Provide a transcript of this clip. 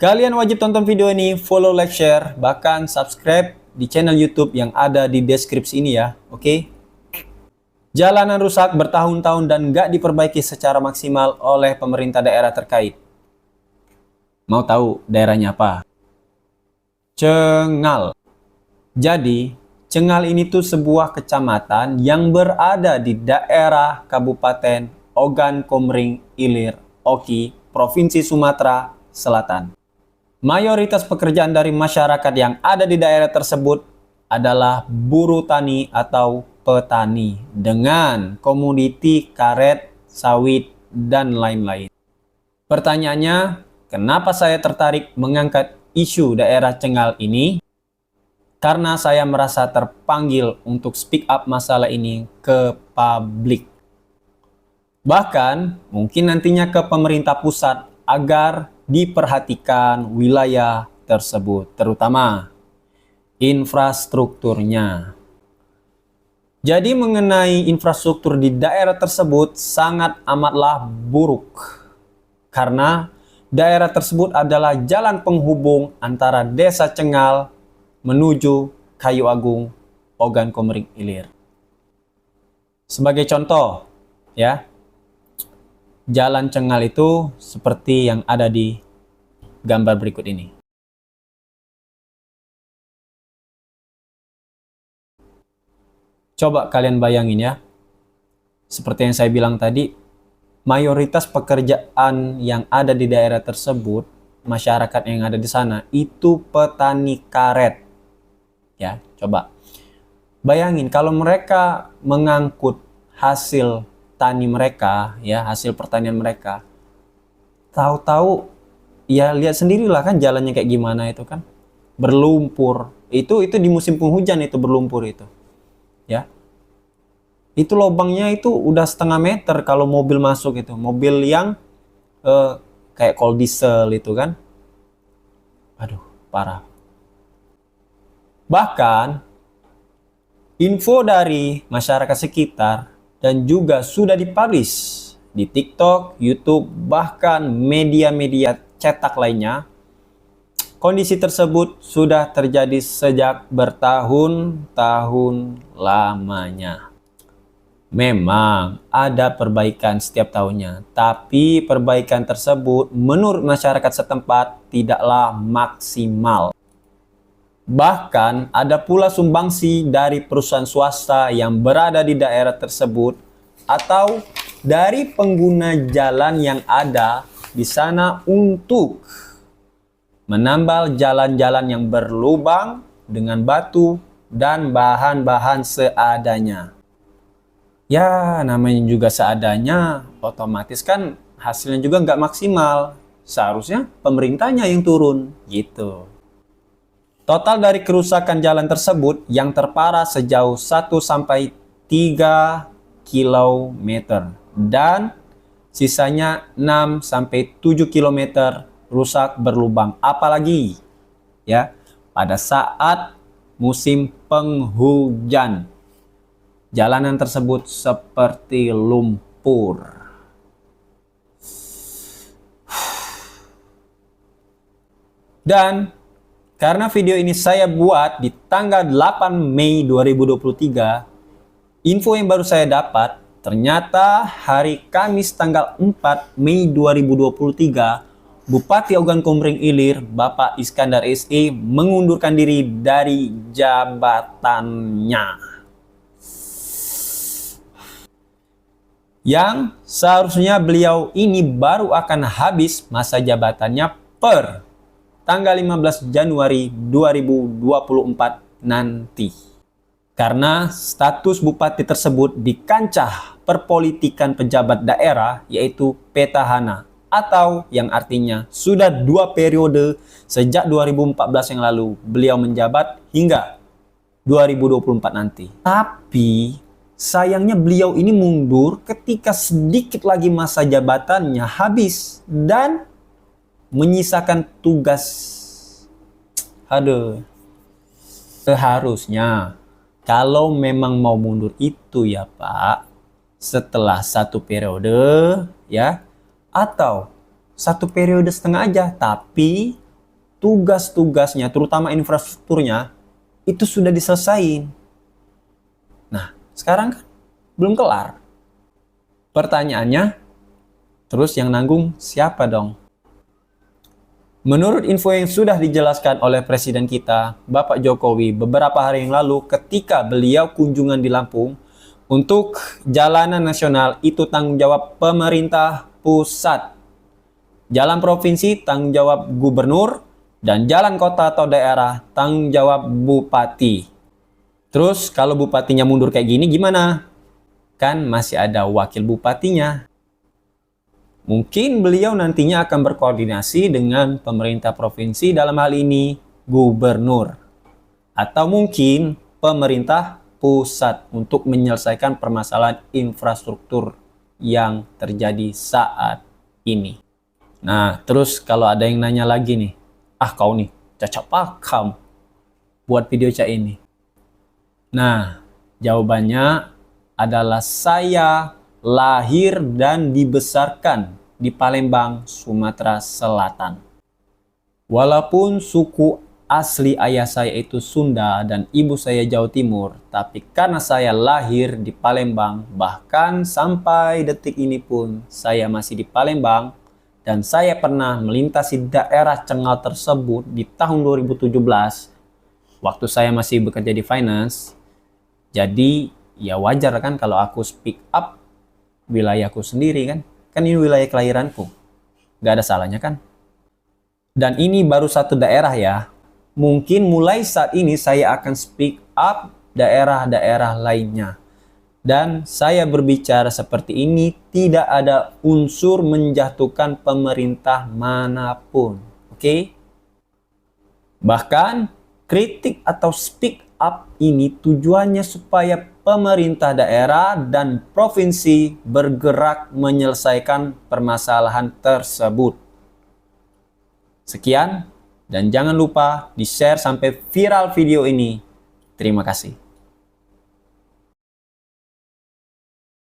Kalian wajib tonton video ini, follow, like, share, bahkan subscribe di channel YouTube yang ada di deskripsi ini ya, oke? Jalanan rusak bertahun-tahun dan nggak diperbaiki secara maksimal oleh pemerintah daerah terkait. Mau tahu daerahnya apa? Cengal. Jadi, Cengal ini tuh sebuah kecamatan yang berada di daerah Kabupaten Ogan Komering Ilir, Oki, Provinsi Sumatera Selatan. Mayoritas pekerjaan dari masyarakat yang ada di daerah tersebut adalah buruh tani atau petani dengan komoditi karet, sawit, dan lain-lain. Pertanyaannya, kenapa saya tertarik mengangkat isu daerah Cengal ini? Karena saya merasa terpanggil untuk speak up masalah ini ke publik. Bahkan mungkin nantinya ke pemerintah pusat agar diperhatikan wilayah tersebut, terutama infrastrukturnya. Jadi mengenai infrastruktur di daerah tersebut sangat amatlah buruk. Karena daerah tersebut adalah jalan penghubung antara Desa Cengal menuju Kayu Agung, Ogan Komering Ilir. Sebagai contoh, ya, jalan Cengal itu seperti yang ada di gambar berikut ini. Coba kalian bayangin ya, seperti yang saya bilang tadi, mayoritas pekerjaan yang ada di daerah tersebut, masyarakat yang ada di sana, itu petani karet. Ya, coba bayangin kalau mereka mengangkut hasil tani mereka, ya, hasil pertanian mereka, tahu-tahu ya lihat sendirilah kan jalannya kayak gimana itu kan, berlumpur. Itu di musim penghujan itu berlumpur itu, ya. Itu lubangnya itu udah setengah meter kalau mobil masuk itu, mobil yang kayak kol diesel itu kan, aduh parah. Bahkan, info dari masyarakat sekitar dan juga sudah dipublish di TikTok, YouTube, bahkan media-media cetak lainnya, kondisi tersebut sudah terjadi sejak bertahun-tahun lamanya. Memang ada perbaikan setiap tahunnya, tapi perbaikan tersebut menurut masyarakat setempat tidaklah maksimal. Bahkan ada pula sumbangsi dari perusahaan swasta yang berada di daerah tersebut atau dari pengguna jalan yang ada di sana untuk menambal jalan-jalan yang berlubang dengan batu dan bahan-bahan seadanya. Ya, namanya juga seadanya, otomatis kan hasilnya juga nggak maksimal. Seharusnya pemerintahnya yang turun, gitu. Total dari kerusakan jalan tersebut yang terparah sejauh 1-3 km dan sisanya 6-7 km rusak berlubang. Apalagi ya pada saat musim penghujan, jalanan tersebut seperti lumpur. Dan karena video ini saya buat di tanggal 8 Mei 2023, info yang baru saya dapat, ternyata hari Kamis tanggal 4 Mei 2023, Bupati Ogan Komering Ilir, Bapak Iskandar SE, mengundurkan diri dari jabatannya. Yang seharusnya beliau ini baru akan habis masa jabatannya per tanggal 15 Januari 2024 nanti. Karena status bupati tersebut di kancah perpolitikan pejabat daerah yaitu petahana atau yang artinya sudah 2 periode sejak 2014 yang lalu beliau menjabat hingga 2024 nanti. Tapi sayangnya beliau ini mundur ketika sedikit lagi masa jabatannya habis dan menyisakan tugas. Aduh. Seharusnya kalau memang mau mundur itu ya Pak, setelah 1 periode ya, atau 1 periode setengah aja, tapi tugas-tugasnya, terutama infrastrukturnya, itu sudah diselesain. Nah, sekarang kan belum kelar. Pertanyaannya, terus yang nanggung siapa dong? Menurut info yang sudah dijelaskan oleh Presiden kita, Bapak Jokowi, beberapa hari yang lalu ketika beliau kunjungan di Lampung, untuk jalanan nasional itu tanggung jawab pemerintah pusat. Jalan provinsi tanggung jawab gubernur, dan jalan kota atau daerah tanggung jawab bupati. Terus kalau bupatinya mundur kayak gini gimana? Kan masih ada wakil bupatinya. Mungkin beliau nantinya akan berkoordinasi dengan pemerintah provinsi, dalam hal ini gubernur. Atau mungkin pemerintah pusat untuk menyelesaikan permasalahan infrastruktur yang terjadi saat ini. Nah, terus kalau ada yang nanya lagi nih, kau nih cacak pakam buat video cak ini. Nah, jawabannya adalah saya lahir dan dibesarkan di Palembang, Sumatera Selatan. Walaupun suku asli ayah saya itu Sunda dan ibu saya Jawa Timur, tapi karena saya lahir di Palembang, bahkan sampai detik ini pun saya masih di Palembang, dan saya pernah melintasi daerah Cengal tersebut di tahun 2017, waktu saya masih bekerja di finance. Jadi ya wajar kan kalau aku speak up wilayahku sendiri kan. Kan ini wilayah kelahiranku. Gak ada salahnya kan? Dan ini baru satu daerah ya. Mungkin mulai saat ini saya akan speak up daerah-daerah lainnya. Dan saya berbicara seperti ini tidak ada unsur menjatuhkan pemerintah manapun. Oke? Bahkan kritik atau speak up ini tujuannya supaya pemerintah daerah dan provinsi bergerak menyelesaikan permasalahan tersebut. Sekian, dan jangan lupa di-share sampai viral video ini. Terima kasih.